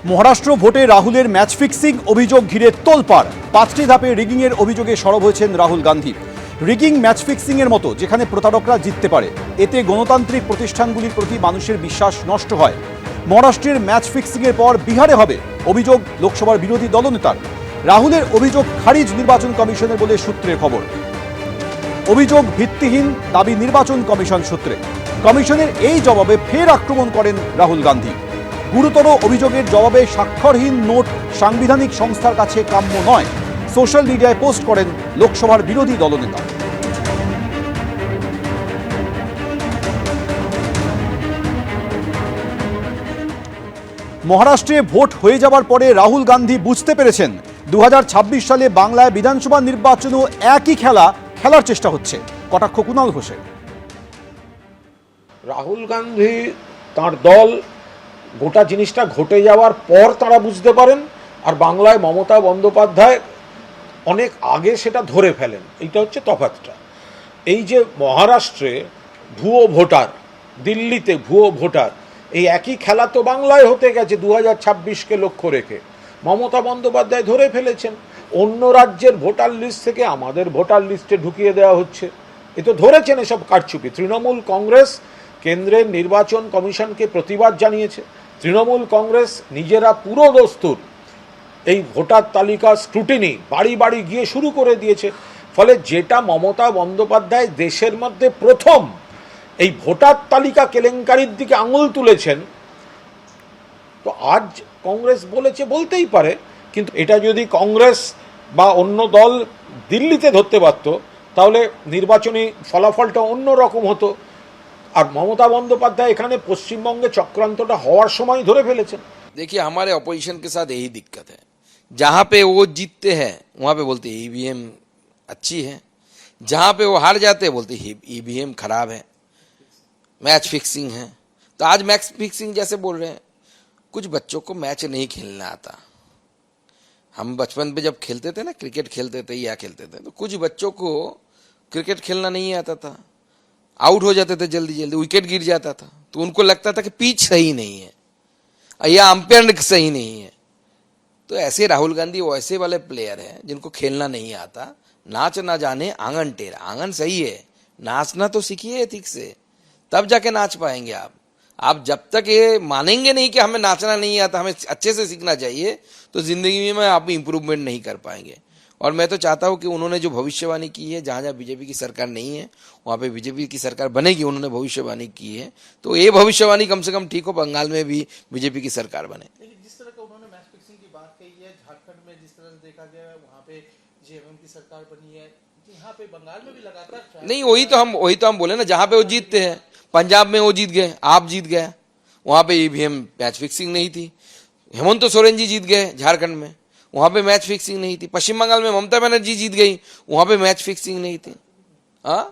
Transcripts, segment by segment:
মহারাষ্ট্র ভোটে রাহুলের match fixing অভিযোগ ঘিরে তোলপাড়। 5টি ধাপে রিগিংয়ের অভিযোগে সরব হয়েছেন রাহুল গান্ধী। রিগিং ম্যাচ ফিক্সিংয়ের মতো যেখানে প্রতারকরা জিততে পারে, এতে গণতান্ত্রিক প্রতিষ্ঠানগুলির প্রতি মানুষের বিশ্বাস নষ্ট হয়। মহারাষ্ট্রের ম্যাচ ফিক্সিংয়ের পর বিহারে হবে, অভিযোগ লোকসভার বিরোধী দলনেতার। রাহুলের অভিযোগ খারিজ নির্বাচন কমিশনের বলে সূত্রের খবর। অভিযোগ ভিত্তিহীন, দাবি নির্বাচন কমিশন সূত্রে। কমিশনের এই জবাবে ফের আক্রমণ করেন রাহুল গান্ধী। গুরুতর অভিযোগের জবাবে স্বাক্ষরহীন নোট সাংবিধানিক সংস্থার কাছে কাম্য নয়, সোশ্যাল মিডিয়ায় পোস্ট করেন লোকসভার বিরোধী দলনেতা। মহারাষ্ট্রে ভোট হয়ে যাওয়ার পরে রাহুল গান্ধী বুঝতে পেরেছেন 2026 সালে বাংলায় বিধানসভা নির্বাচনেও একই খেলার চেষ্টা হচ্ছে। কটাক্ষ কুণাল ঘোষের। রাহুল গান্ধী তার দল গোটা জিনিসটা ঘটে যাওয়ার পর তারা বুঝতে পারেন, আর বাংলায় মমতা বন্দ্যোপাধ্যায় অনেক আগে সেটা ধরে ফেলেন। এইটা হচ্ছে তফাৎটা। এই যে মহারাষ্ট্রে ভুয়ো ভোটার, দিল্লিতে ভুয়ো ভোটার, এই একই খেলা তো বাংলায় হতে গেছে 2026কে লক্ষ্য রেখে। মমতা বন্দ্যোপাধ্যায় ধরে ফেলেছেন, অন্য রাজ্যের ভোটার লিস্ট থেকে আমাদের ভোটার লিস্টে ঢুকিয়ে দেওয়া হচ্ছে। এ তো ধরেছেন এসব কারচুপি। তৃণমূল কংগ্রেস কেন্দ্রের নির্বাচন কমিশনকে প্রতিবাদ জানিয়েছে। তৃণমূল কংগ্রেস নিজেরা পুরো দস্তুর এই ভোটার তালিকা স্ক্রুটিনি বাড়ি বাড়ি গিয়ে শুরু করে দিয়েছে। ফলে যেটা মমতা বন্দ্যোপাধ্যায় দেশের মধ্যে প্রথম এই ভোটার তালিকা কেলেঙ্কারির দিকে আঙুল তুলেছেন, তো আজ কংগ্রেস বলেছে, বলতেই পারে, কিন্তু এটা যদি কংগ্রেস বা অন্য দল দিল্লিতে ধরতে পারত তাহলে নির্বাচনী ফলাফলটা অন্য রকম হতো। আর মমতা বন্দ্যোপাধ্যায় এখানে পশ্চিমবঙ্গে চক্রান্তটা হওয়ার সময় ধরে ফেলেছেন। देखिए, हमारे अपोजिशन के साथ यही दिक्कत है, जहाँ पे वो जीतते हैं वहाँ पे बोलते ईवीएम अच्छी है, जहाँ पे वो हार जाते हैं बोलते ईवीएम खराब है, मैच फिक्सिंग है। तो आज मैच फिक्सिंग जैसे बोल रहे हैं, कुछ बच्चों को मैच नहीं खेलना आता। हम बचपन पे जब खेलते थे ना, क्रिकेट खेलते थे या खेलते थे, तो कुछ बच्चों को क्रिकेट खेलना नहीं आता था, आउट हो जाते थे जल्दी जल्दी, विकेट गिर जाता था, तो उनको लगता था कि पिच सही नहीं है या अंपायर सही नहीं है। तो ऐसे राहुल गांधी वो ऐसे वाले प्लेयर हैं जिनको खेलना नहीं आता, नाच ना जाने आंगन टेढ़ा। आंगन सही है, नाचना तो सीखिए ठीक से, तब जाके नाच पाएंगे आप जब तक ये मानेंगे नहीं कि हमें नाचना नहीं आता, हमें अच्छे से सीखना चाहिए, तो जिंदगी में आप इंप्रूवमेंट नहीं कर पाएंगे। और मैं तो चाहता हूं कि उन्होंने जो भविष्यवाणी की है, जहां जहां बीजेपी की सरकार नहीं है वहां पे बीजेपी की सरकार बनेगी, उन्होंने भविष्यवाणी की है, तो ये भविष्यवाणी कम से कम ठीक हो, बंगाल में भी बीजेपी की सरकार बने। जिस तरह का उन्होंने मैच फिक्सिंग की बात कही है, झारखंड में जिस तरह से देखा गया है वहाँ पे जेएमएम की सरकार बनी है, यहाँ पे बंगाल में भी लगातार नहीं, वही तो हम बोले ना, जहां पे वो जीतते हैं। पंजाब में वो जीत गए, आप जीत गए, वहां पे ईवीएम मैच फिक्सिंग नहीं थी। हेमंत सोरेन जी जीत गए झारखंड में, वहां पे मैच फिक्सिंग नहीं थी। पश्चिम बंगाल में ममता बनर्जी जीत गई, वहां पे मैच फिक्सिंग नहीं थी। हाँ,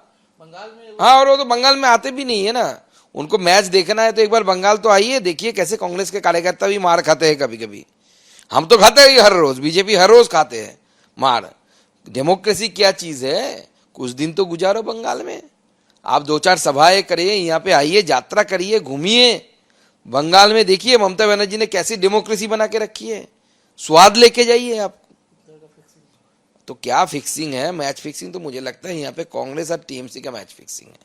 और वो तो बंगाल में आते भी नहीं है ना। उनको मैच देखना है तो एक बार बंगाल तो आइए, देखिए कैसे कांग्रेस के कार्यकर्ता भी मार खाते हैं कभी कभी। हम तो खाते हैं हर रोज, बीजेपी हर रोज खाते हैं मार। डेमोक्रेसी क्या चीज है, कुछ दिन तो गुजारो बंगाल में। आप 2-4 सभाएं करिए, यहाँ पे आइए, यात्रा करिए, घूमिए बंगाल में, देखिए ममता बनर्जी ने कैसी डेमोक्रेसी बना के रखी है, स्वाद लेके जाइए आप। तो क्या फिक्सिंग है, मैच फिक्सिंग तो मुझे लगता है यहाँ पे कांग्रेस और टीएमसी का मैच फिक्सिंग है।